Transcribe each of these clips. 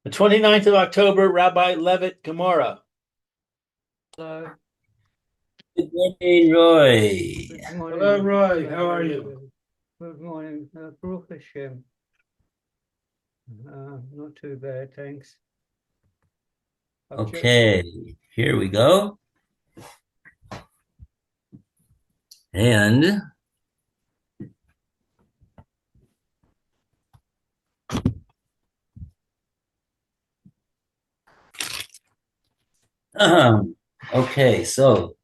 The 29th of October, Rabbi Levitt, Gemora. Hello. Good morning, Roy. Good morning. Hello, Roy. How are you? Good morning. Baruch Hashem. Not too bad, thanks. Okay, here we go. And okay, so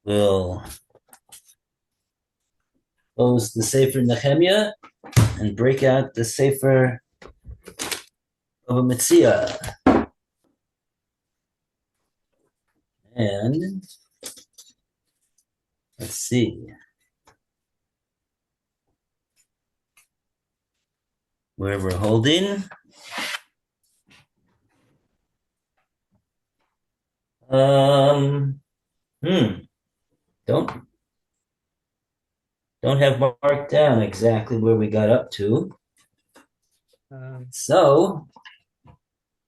we'll close the Sefer Nehemiah and break out the Sefer of a Metzia. And let's see where we're holding. Um, hmm, don't have marked down exactly where we got up to. So,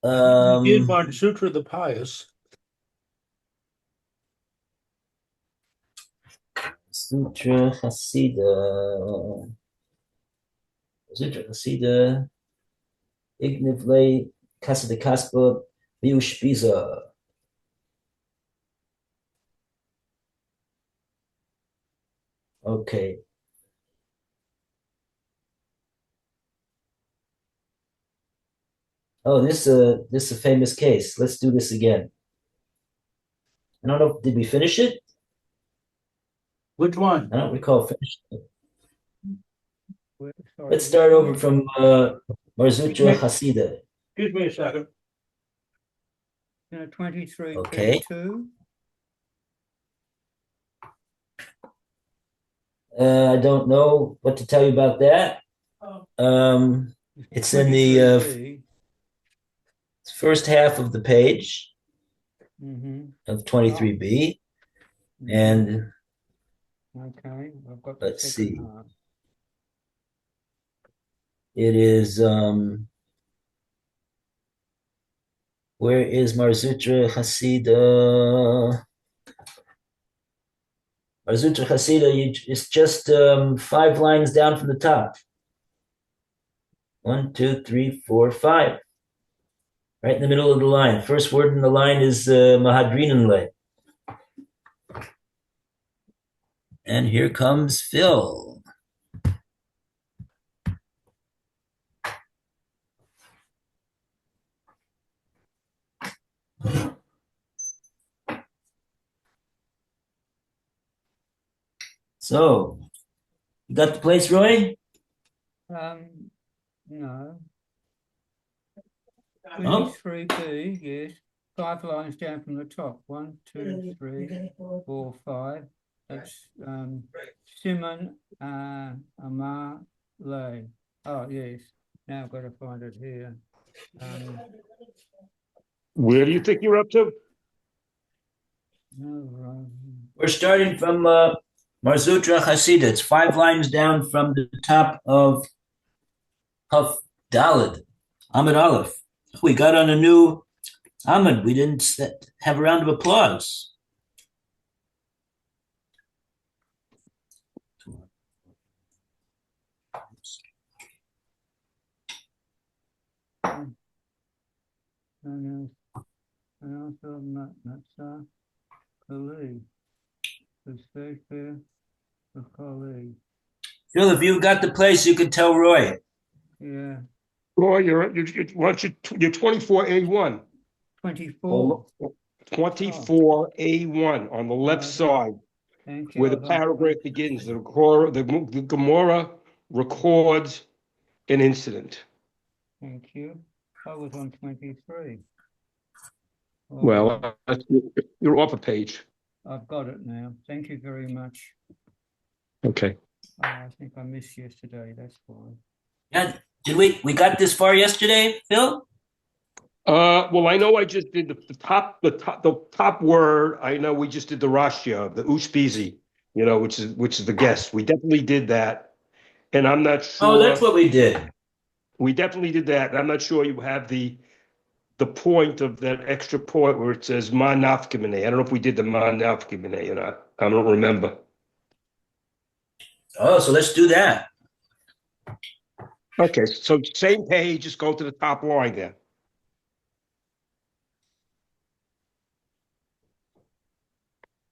You did Martin Sutra the Pious. Sutra Hasida. Sutra Hasida. Ignivle Casa de Caspa Biushpiza. Okay. Oh, this is a famous case. Let's do this again. I don't know. Did we finish it? Which one? I don't recall finishing it. Sorry. Let's start over from Marzutra Hasida. Excuse me a second. 23 Okay. P2. I don't know what to tell you about that. It's in the first half of the page of 23b. And okay, I've got let's see. half. It is where is Marzutra Hasida? Marzutra Hasida, it's just 5 lines down from the top. 1, 2, 3, 4, 5. Right in the middle of the line. First word in the line is Mahadrinanle. And here comes Phil. So, you got the place, Roy? No. Oh. 23B, yes. 5 lines down from the top. 1, 2, 3, 4, 5. That's Simon Amar Lay. Oh, yes. Now I've got to find it here. Where do you think you're up to? We're starting from Marzutra Hasida. It's 5 lines down from the top of Haf Dalid, Ahmed Aleph. We got on a new Ahmed. We didn't have a round of applause. And also Metzia, colleague. The Sefer, the colleague. Phil, if you got the place, you could tell Roy. Yeah. Roy, you're 24A1. 24. 24A1 on the left side. Thank you. Where the paragraph begins. The Gemora records an incident. Thank you. I was on 23. Well, you're off a page. I've got it now. Thank you very much. Okay. I think I missed yesterday. That's fine. Yeah, did we got this far yesterday, Phil? Well, I know I just did the top word. I know we just did the Rashya, the Ushpizi, which is the guest. We definitely did that, and I'm not sure. Oh, that's what we did. We definitely did that. I'm not sure you have the point of that extra point where it says ma nafkamine. I don't know if we did the ma nafkamine or not. I don't remember. Oh, so let's do that. Okay, so same page, just go to the top line there.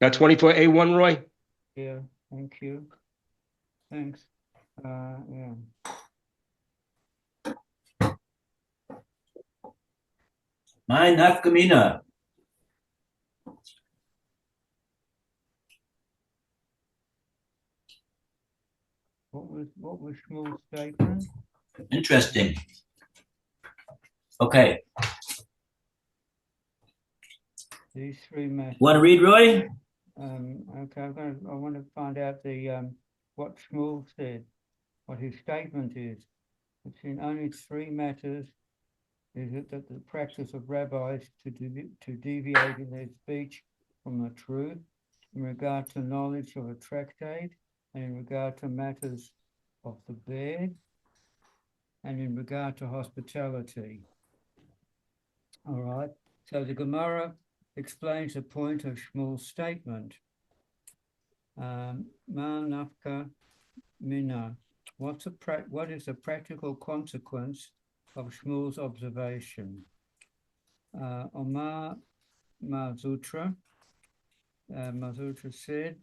Got 24A1, Roy? Yeah, thank you. Thanks. Yeah. My nafkamina. What was Shmuel's statement? Interesting. Okay. These three matters. Want to read, Roy? Okay, I want to find out the what Shmuel said, what his statement is. It's in only three matters. Is it that the practice of rabbis to deviate in their speech from the truth in regard to knowledge of a tractate, and in regard to matters of the bed, and in regard to hospitality. All right. So the Gemora explains the point of Shmuel's statement. Ma nafka mina. What is the practical consequence of Shmuel's observation? Omar Mazutra said,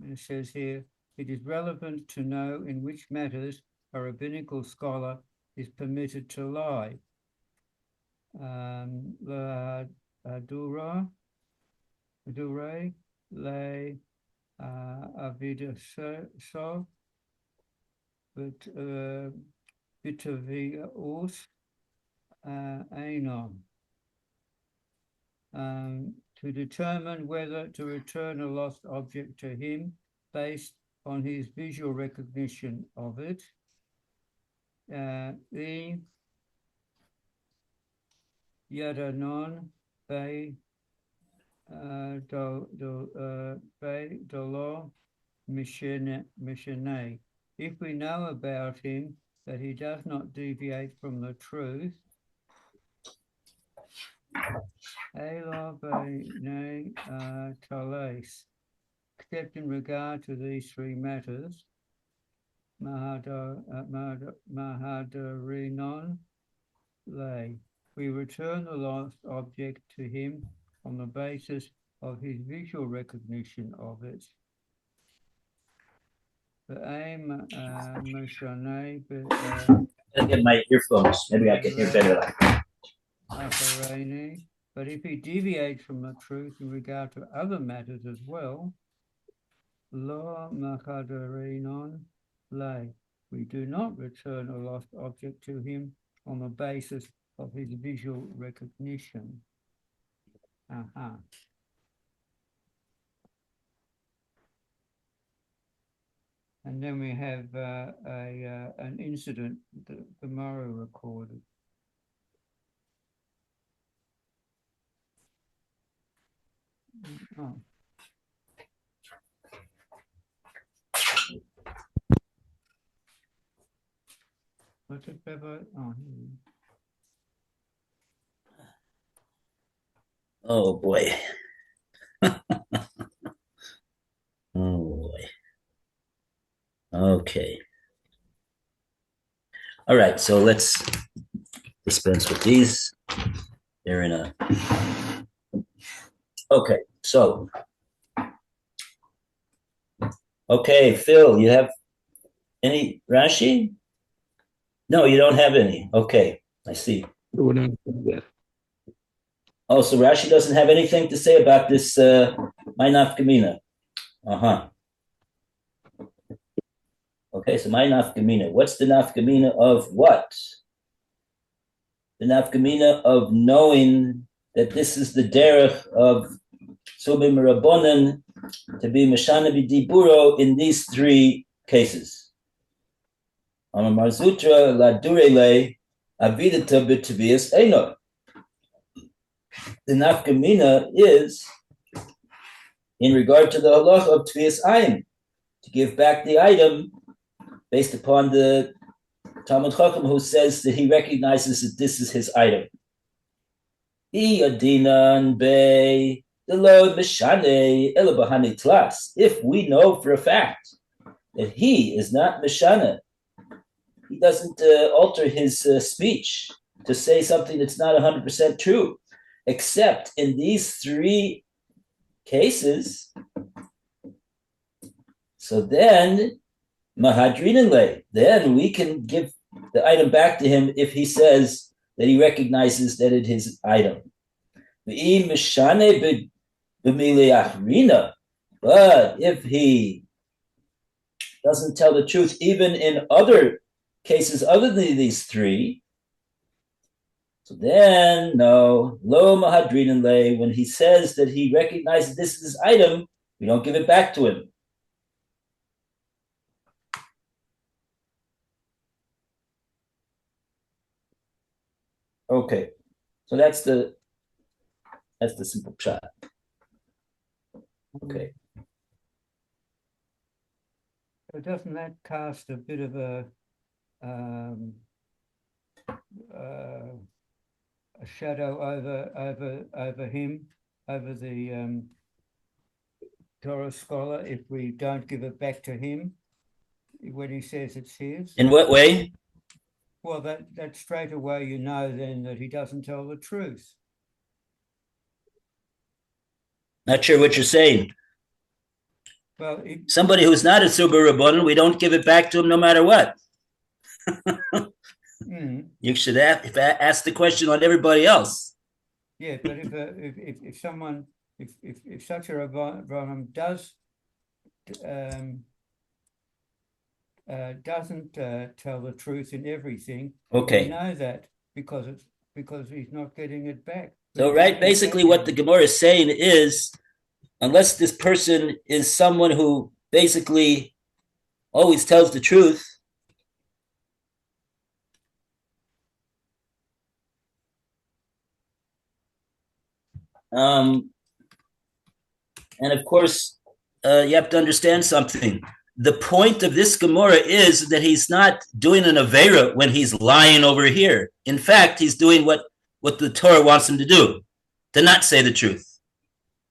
it says here, it is relevant to know in which matters a rabbinical scholar is permitted to lie. Adure, le avida so, but bitavia us anon. To determine whether to return a lost object to him based on his visual recognition of it. The Yadanon Bay Dolo Mishane. If we know about him that he does not deviate from the truth, except in regard to these three matters, Mahadarinon lay. We return the lost object to him on the basis of his visual recognition of it. The aim, I get my earphones. Maybe I can hear better. But if he deviates from the truth in regard to other matters as well, lo machadarinon lay. We do not return a lost object to him on the basis of his visual recognition. And then we have an incident that Gemora recorded. Oh. What's it about? Oh boy. Oh boy. Okay. All right, so let's dispense with these. They're in a. Okay, so. Okay, Phil, you have any Rashi? No, you don't have any. Okay, I see. Oh, so Rashi doesn't have anything to say about this my nafkamina. Okay, so my nafkamina. What's the nafkamina of what? The nafkamina of knowing that this is the derech of Subim Rabbonan to be Meshana B'Diburo in these three cases. Amar Zutra la Durele Avidata B'Tavias Eino. The nafkamina is in regard to the halach of Tvias Ayin, to give back the item based upon the Talmud Chacham who says that he recognizes that this is his item. If we know for a fact that he is not Mishana, he doesn't alter his speech to say something that's not 100% true, except in these three cases. So then, Mahadrinale, then we can give the item back to him if he says that he recognizes that it is his item. But if he doesn't tell the truth, even in other cases other than these three, so then, no, lo mahadrinale, when he says that he recognizes this is his item, we don't give it back to him. Okay, so that's the simple shot. Okay. So doesn't that cast a bit of a shadow over him, over the Torah scholar, if we don't give it back to him when he says it's his? In what way? Well, that straight away you know then that he doesn't tell the truth. Not sure what you're saying. Well, somebody who's not a Suba Rabbanan, we don't give it back to him no matter what. You should ask the question on everybody else. Yeah, but if someone, if such a Rabbanan doesn't tell the truth in everything, okay, we know that because he's not getting it back. So right, basically what the Gemora is saying is, unless this person is someone who basically always tells the truth, and of course, you have to understand something. The point of this Gemora is that he's not doing an Avera when he's lying over here. In fact, he's doing what the Torah wants him to do, to not say the truth.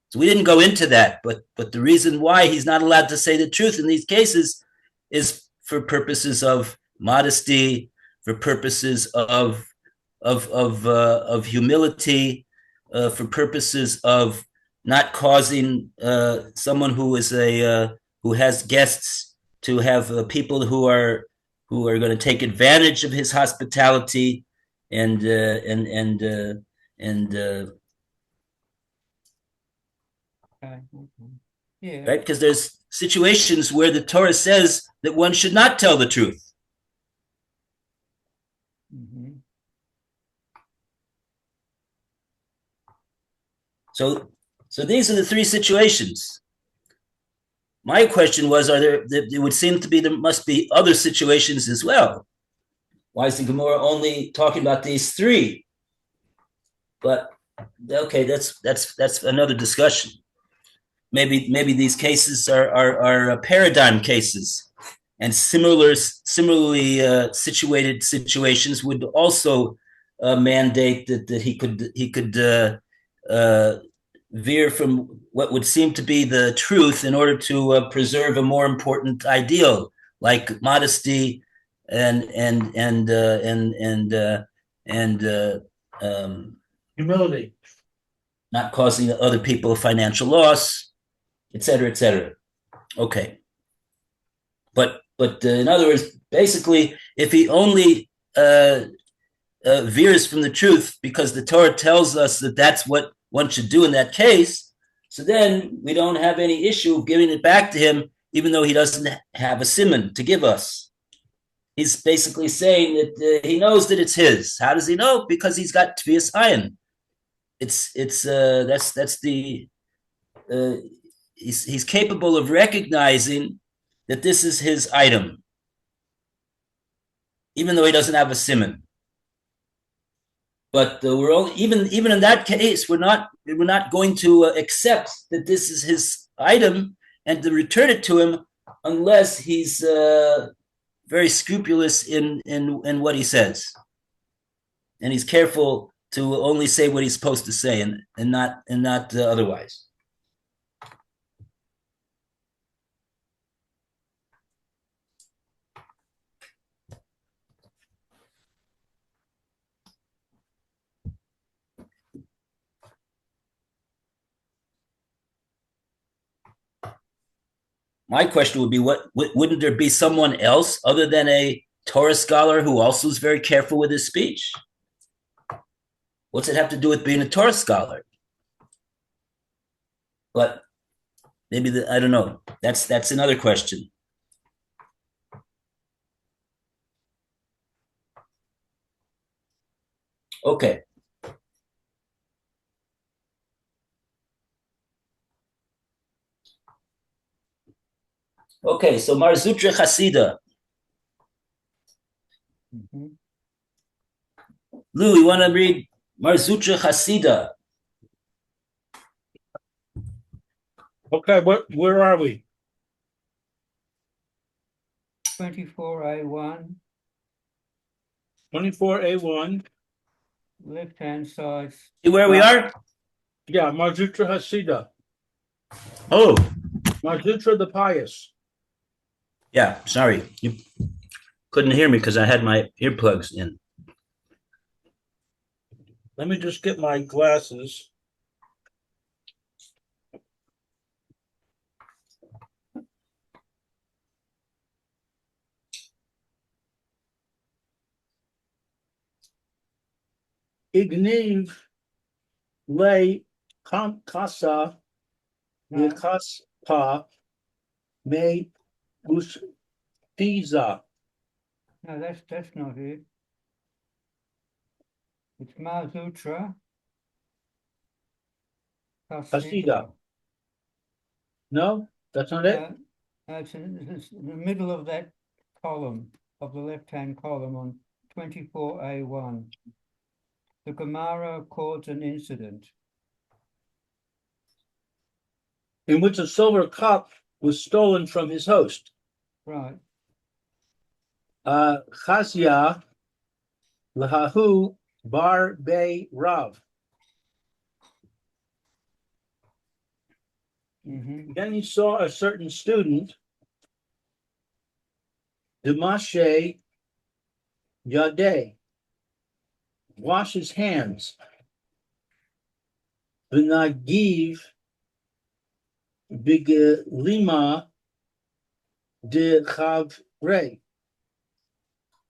So we didn't go into that, but the reason why he's not allowed to say the truth in these cases is for purposes of modesty, for purposes of humility, for purposes of not causing someone who is who has guests to have people who are going to take advantage of his hospitality and yeah, right, because there's situations where the Torah says that one should not tell the truth. Mm-hmm. So these are the three situations. My question was, it would seem to be there must be other situations as well. Why is the Gemara only talking about these three? But okay, that's another discussion. Maybe these cases are paradigm cases, and similarly situated situations would also mandate that he could veer from what would seem to be the truth in order to preserve a more important ideal, like modesty and humility, not causing other people a financial loss, etc., etc. Okay, but in other words, basically, if he only veers from the truth because the Torah tells us that that's what one should do in that case, so then we don't have any issue of giving it back to him, even though he doesn't have a simon to give us. He's basically saying that he knows that it's his. How does he know? Because he's got Tvias Ayin. He's capable of recognizing that this is his item, even though he doesn't have a simon. But even in that case, we're not going to accept that this is his item and to return it to him unless he's very scrupulous in what he says, and he's careful to only say what he's supposed to say and not otherwise. My question would be, wouldn't there be someone else other than a Torah scholar who also is very careful with his speech? What's it have to do with being a Torah scholar? But maybe I don't know. That's another question. Okay. Okay, so Mar Zutra Chasida. Mhm. Lou, you want to read Mar Zutra Chasida? Okay, where are we? 24A1, 24A1. left-hand side. See where we are? Yeah, Marzutra Hasida. Oh, Marzutra the Pious. yeah. Sorry, you couldn't hear me because I had my earplugs in. Let me just get my glasses. Igniv lay kasa No, yekaspa me uspiza. no, that's not it. It's Mazutra Hasida. No, that's not it. It's in the middle of that column, of the left-hand column on 24A1. The Gemara records an incident. In which a silver cup was stolen from his host. Right. Chasya lahahu bar be rav. Mm-hmm. Then he saw a certain student, Demashe Yadeh, wash his hands, v'nagiv b'gelima de chavre,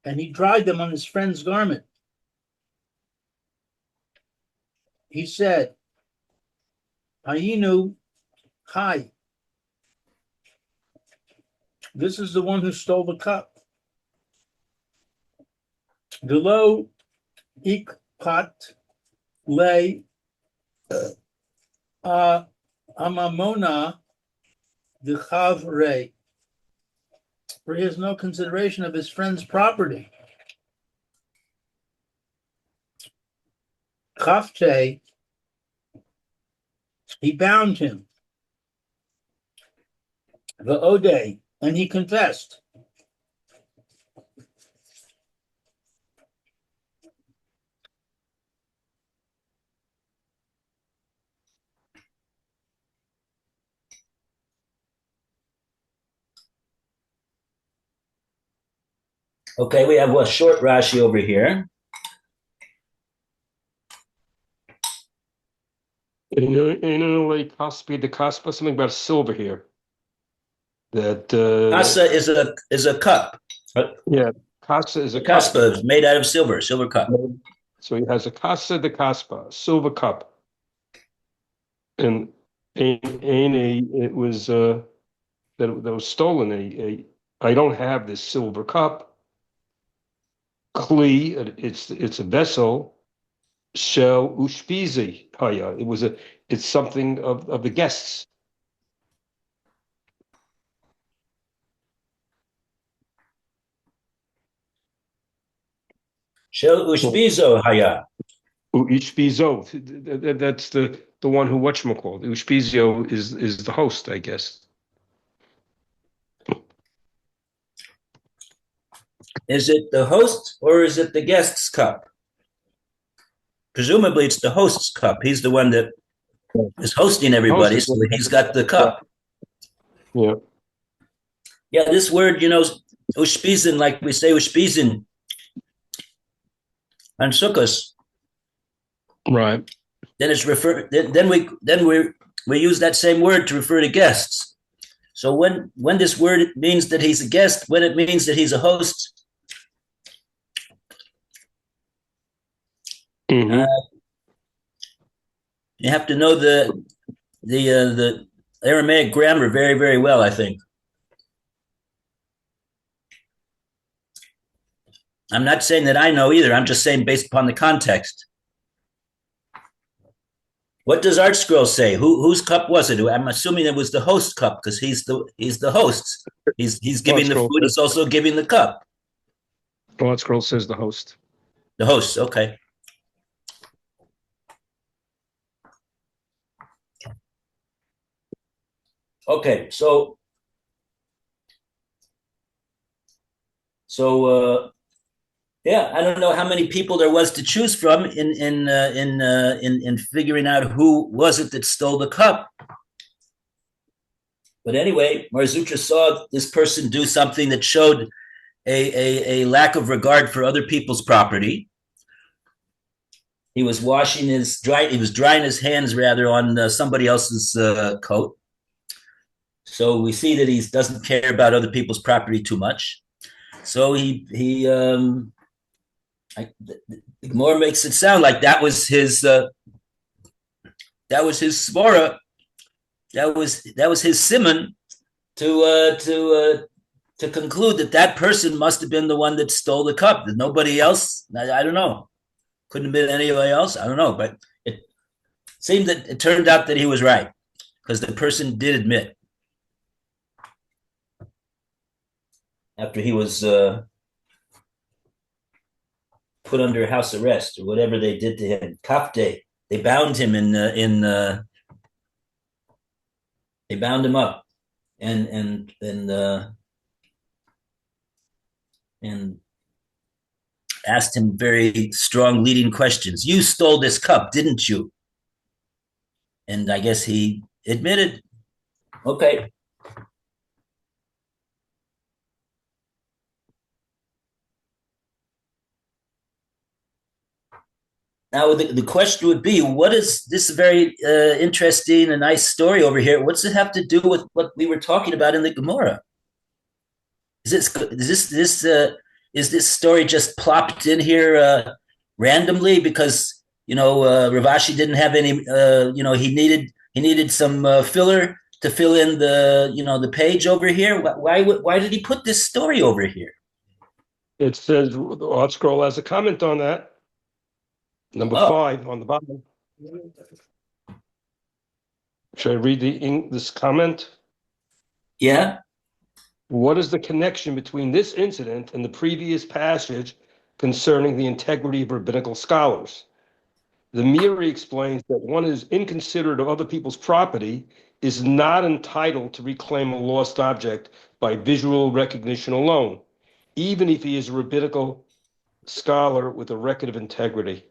and he dried them on his friend's garment. He said, Hayinu Hai, this is the one who stole the cup. Velo ikpat le amamona de chavre, for he has no consideration of his friend's property. Chafte, he bound him. The Ode, and he confessed. Okay, we have a short Rashi over here. In like Caspi, the Caspa, something about silver here. That Kasa is a cup. yeah, Casa is a The cup. kaspa is made out of silver cup. So he has a Casa de Caspa, silver cup. And it was that was stolen. I don't have this silver cup. Kli, it's a vessel. Shel ushpizi haya. It's something of the guests. Shel ushpizo haya. Ushpizo. That's the one who whatchamacallit. Ushpizio is the host, I guess. Is it the host or is it the guest's cup? Presumably it's the host's cup. He's the one that is hosting everybody, so he's got the cup. Yeah. Yeah, this word, ushpizin, like we say ushpizin on Sukkos, Right. then it's refer. Then we use that same word to refer to guests. So when this word means that he's a guest, when it means that he's a host, Mhm. you have to know the Aramaic grammar very, very well, I think. I'm not saying that I know either. I'm just saying based upon the context. What does Art Scroll say? Whose cup was it? I'm assuming it was the host cup because he's the host. He's giving the food. He's also giving the cup. Art Scroll says the host. The host. Okay. Okay. So yeah, I don't know how many people there was to choose from in figuring out who was it that stole the cup. But anyway, Mar Zutra saw this person do something that showed a lack of regard for other people's property. He was washing he was drying his hands rather on somebody else's coat. So we see that he doesn't care about other people's property too much. So Gemora makes it sound like that was his svara, that was his simon to conclude that person must have been the one that stole the cup. That nobody else, I don't know, couldn't have been anybody else. I don't know, but it seemed that it turned out that he was right because the person did admit after he was put under house arrest or whatever they did to him. Kafte, they bound him they bound him up and asked him very strong leading questions. You stole this cup, didn't you? And I guess he admitted, okay. Now, the question would be, what is this very interesting and nice story over here? What's it have to do with what we were talking about in the Gemora? Is this story just plopped in here randomly because Rav Ashi didn't have any? He needed some filler to fill in the page over here. Why did he put this story over here? It says the Art Scroll has a comment on that. Number 5 on the bottom. Should I read this comment? Yeah. What is the connection between this incident and the previous passage concerning the integrity of rabbinical scholars? The Miri explains that one is inconsiderate of other people's property is not entitled to reclaim a lost object by visual recognition alone, even if he is a rabbinical scholar with a record of integrity.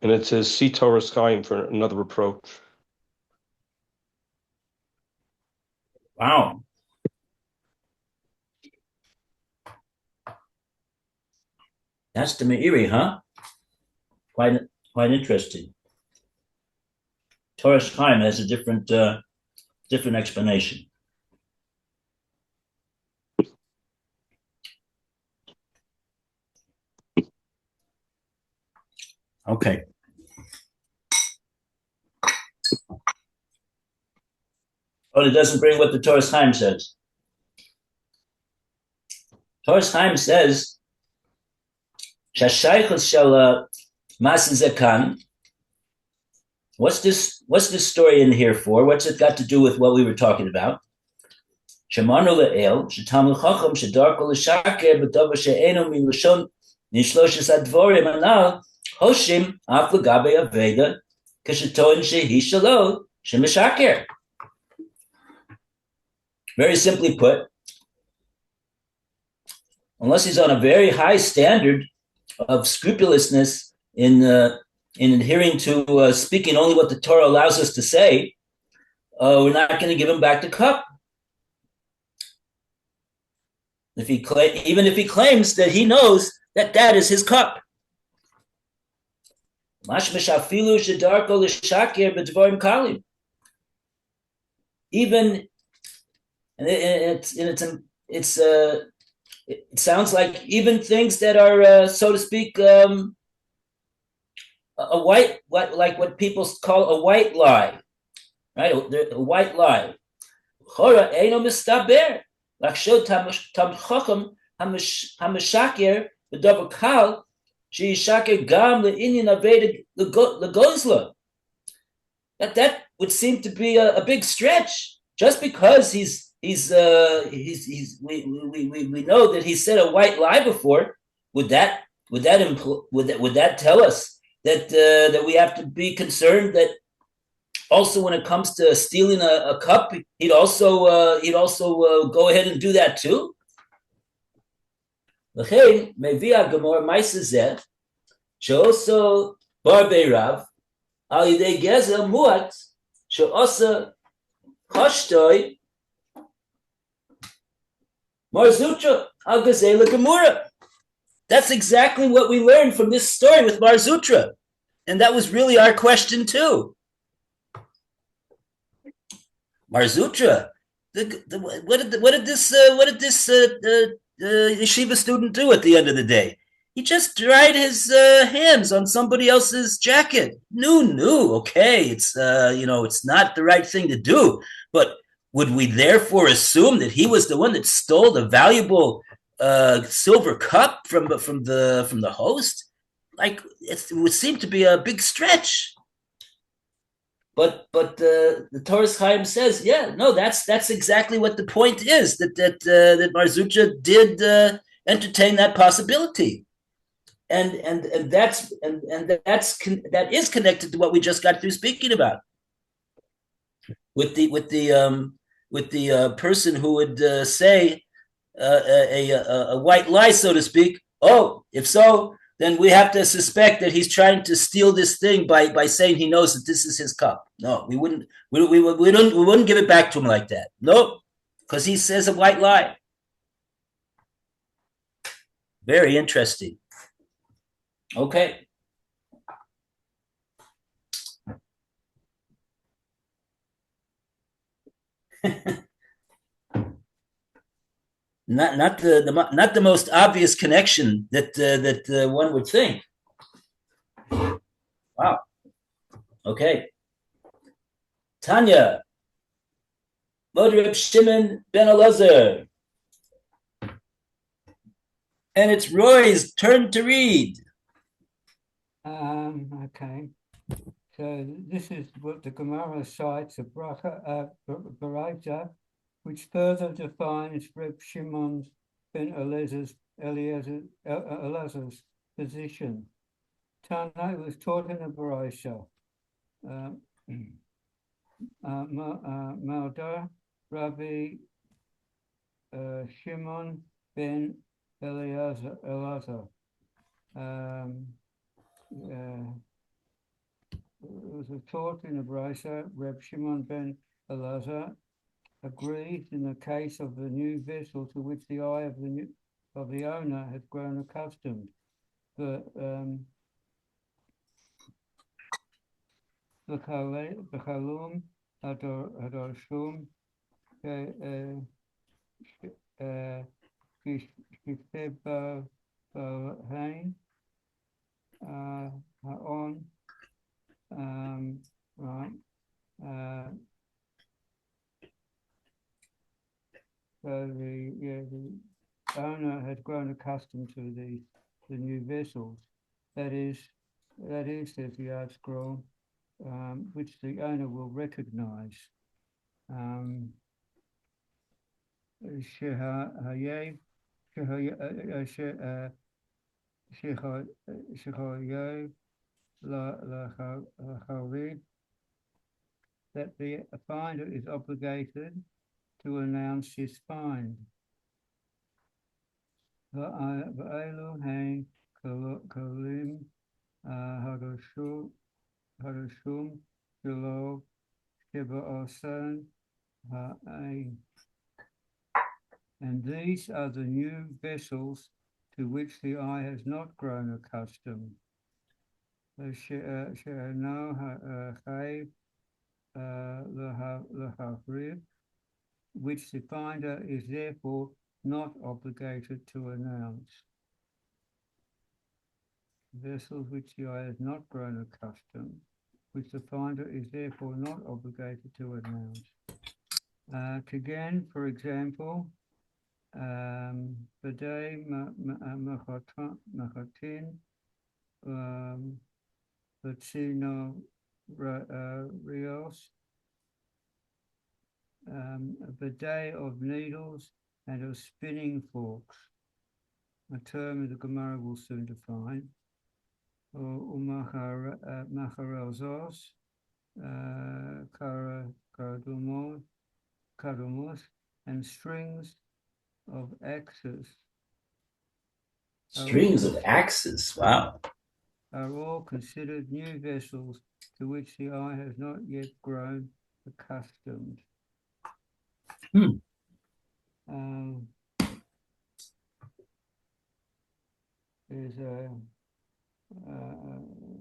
And it says, see Torah Chaim for another reproach. Wow. That's the Meiri, huh? Quite interesting. Torah Chaim has a different explanation. Okay. Oh, it doesn't bring what the Torah Chaim says. Torah Chaim says, "Shashaychus shel mas zekan." What's this story in here for? What's it got to do with what we were talking about? Shemanu le'el shetamul chacham shedarko l'shaker b'davar she'enu milashon nishloshes advorim anal hoshim af l'gabe aveda k'shetoin shehi shalo shemishaker. Very simply put, unless he's on a very high standard of scrupulousness in adhering to speaking only what the Torah allows us to say, we're not going to give him back the cup. Even if he claims that he knows that that is his cup. Even and it sounds like even things that are so to speak a white, like what people call a white lie, right? A white lie. Chora eino mistaber lachshod tamchacham hamashaker b'davar kal sheishaker gam le'inyan aveda legozla. That would seem to be a big stretch. Just because we know that he said a white lie before, would that tell us that that we have to be concerned that also when it comes to stealing a cup, he'd also go ahead and do that too? L'chein mevia Gemora ma'aseh she'oso bar beirav al yidei gezel muat she'osa chashtoi marzutra al gazela Gemora. That's exactly what we learned from this story with Mar Zutra, and that was really our question too. Mar Zutra, what did this yeshiva student do at the end of the day? He just dried his hands on somebody else's jacket. No, okay, it's it's not the right thing to do, but would we therefore assume that he was the one that stole the valuable silver cup from the host? Like it would seem to be a big stretch. But the Torah's Chaim says, yeah, no, that's exactly what the point is, that Mar Zutra did entertain that possibility, and that is connected to what we just got through speaking about with the person who would say a white lie, so to speak. Oh, if so, then we have to suspect that he's trying to steal this thing by saying he knows that this is his cup. No, we wouldn't give it back to him like that. Nope, because he says a white lie. Very interesting. Okay. Not the most obvious connection that one would think. Wow. Okay. Tanya, Modrib Shimon ben Elazar, and it's Roy's turn to read. Okay. So this is what the Gemara cites, a Baraita, which further defines Reb Shimon ben Elazar's position. Tana was taught in a Baraita. Malda Rabbi Shimon ben Elazar. It was taught in a Brisa. Reb Shimon ben Elazar agrees in the case of the new vessel to which the eye of the owner has grown accustomed. The Chalum Hadar Shum Kishteba Hain Haon. Right. So the owner had grown accustomed to the new vessels. That is, says the art scroll, which the owner will recognize. That the finder is obligated to announce his find. Va'elu hein kalim hadoshum shelo sheba'osan ha'ain. And these are the new vessels to which the eye has not grown accustomed. Which the finder is therefore not obligated to announce. Vessels which the eye has not grown accustomed, which the finder is therefore not obligated to announce. Again, for example, B'day machatin, Latino Rios, a bidet of needles and of spinning forks, a term the Gemora will soon define, or macharazos, karamos, and strings of axes. Strings of axes. Wow. Are all considered new vessels to which the eye has not yet grown accustomed. There's an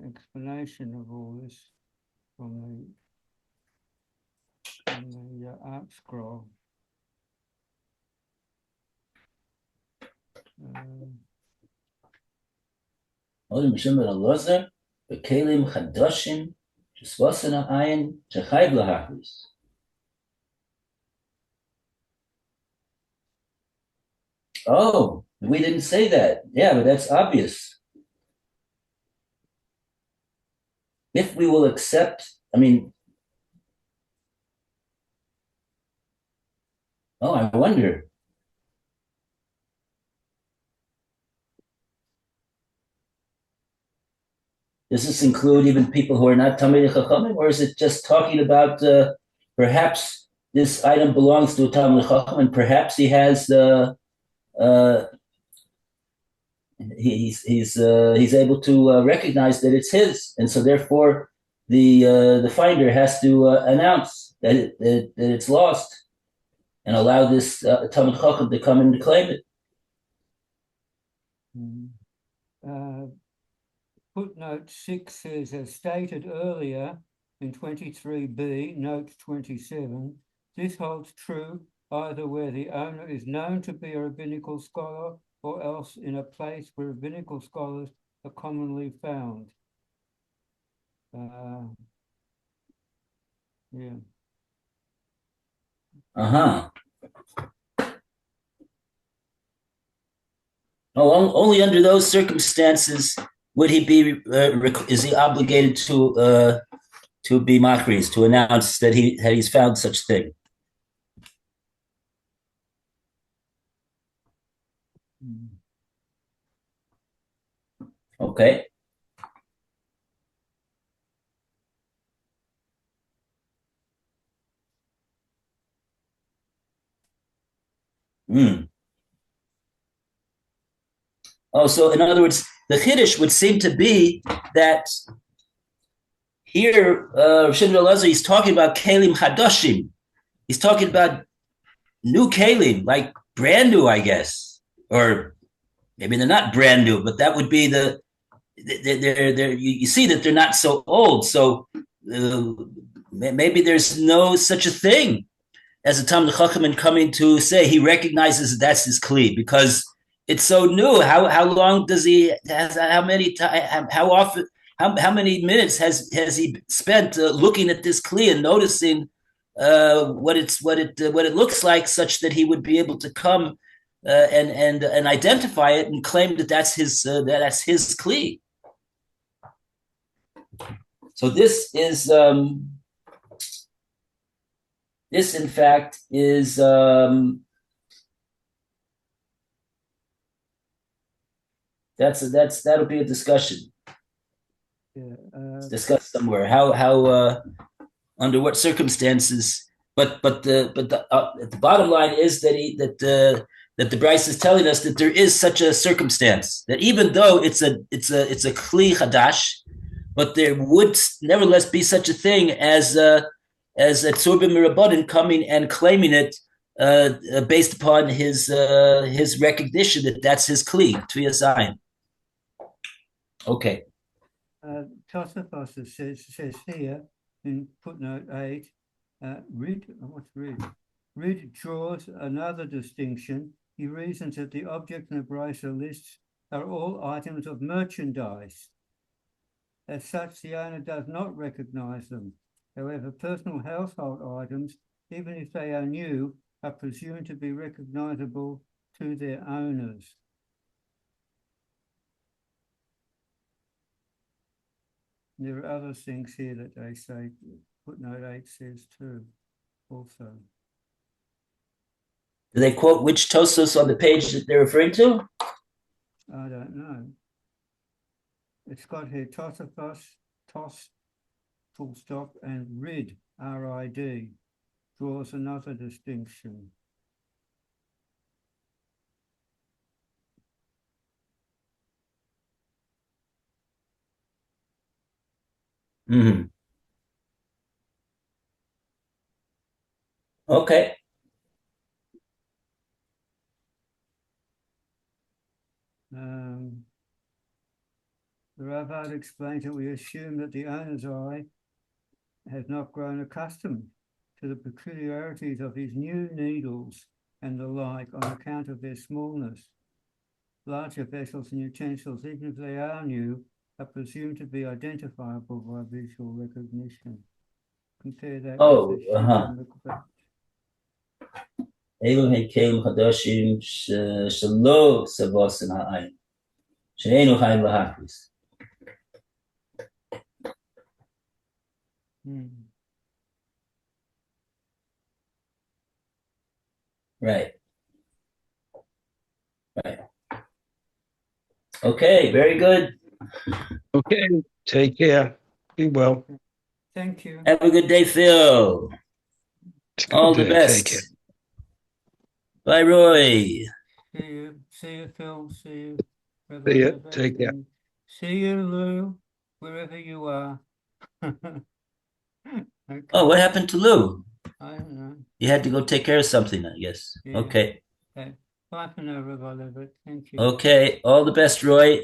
explanation of all this from the art scroll. Oh, we didn't say that. Yeah, but that's obvious. If we will accept, I wonder. Does this include even people who are not Talmidei Chachamim, or is it just talking about perhaps this item belongs to a Talmidei Chacham, and perhaps he has he's able to recognize that it's his, and so therefore the finder has to announce that it's lost and allow this Talmid Chacham to come and claim it. Footnote 6 says, as stated earlier in 23b, note 27, this holds true either where the owner is known to be a rabbinical scholar or else in a place where rabbinical scholars are commonly found. Yeah. Only under those circumstances would he be? Is he obligated to be machriz, to announce that he's found such thing? Okay. Oh, so in other words, the Chiddush would seem to be that here, Shimon Elazar, he's talking about Kelim Hadoshim. He's talking about new Kelim, like brand new, I guess. Or maybe they're not brand new, but that would be you see that they're not so old. So maybe there's no such a thing as a Talmid Chacham coming to say he recognizes that's his Kli, because it's so new. How long does he has? How many how often? How many minutes has he spent looking at this Kli and noticing what it looks like, such that he would be able to come and identify it and claim that that's his Kli. So this is this in fact is that'll be a discussion. It's discussed somewhere how under what circumstances. But the bottom line is that that the Bryce is telling us that there is such a circumstance that even though it's a kli chadash, but there would nevertheless be such a thing as a tzur b'mirabbanan coming and claiming it based upon his recognition that that's his kli tviyasayin. Okay. Tosafos says here in footnote 8, what's read? Reed draws another distinction. He reasons that the objects in the Brisa lists are all items of merchandise. As such, the owner does not recognize them. However, personal household items, even if they are new, are presumed to be recognizable to their owners. There are other things here that they say, footnote 8 says too, also. Do they quote which Tosos on the page that they're referring to? I don't know. It's got here Tosafos, Tos, full stop, and Rid, R-I-D, draws another distinction. Mm-hmm. Okay. The Ravad explains that we assume that the owner's eye has not grown accustomed to the peculiarities of his new needles and the like on account of their smallness. Larger vessels and utensils, even if they are new, are presumed to be identifiable by visual recognition. Compare that with the Mikveh. אלו הם כלים חדשים שלא סבוסם העין, שאינו חיים להכניס. Right. Okay, very good. Okay, take care. Be well. Thank you. Have a good day, Phil. All the best. Take care. Bye, Roy. See you, Phil. See you. See you. Take care. See you, Lou, wherever you are. Okay. Oh, what happened to Lou? I don't know. You had to go take care of something, I guess. Yeah. Okay. Okay. Bye for now, Rabbi Levitt. Thank you. Okay. All the best, Roy.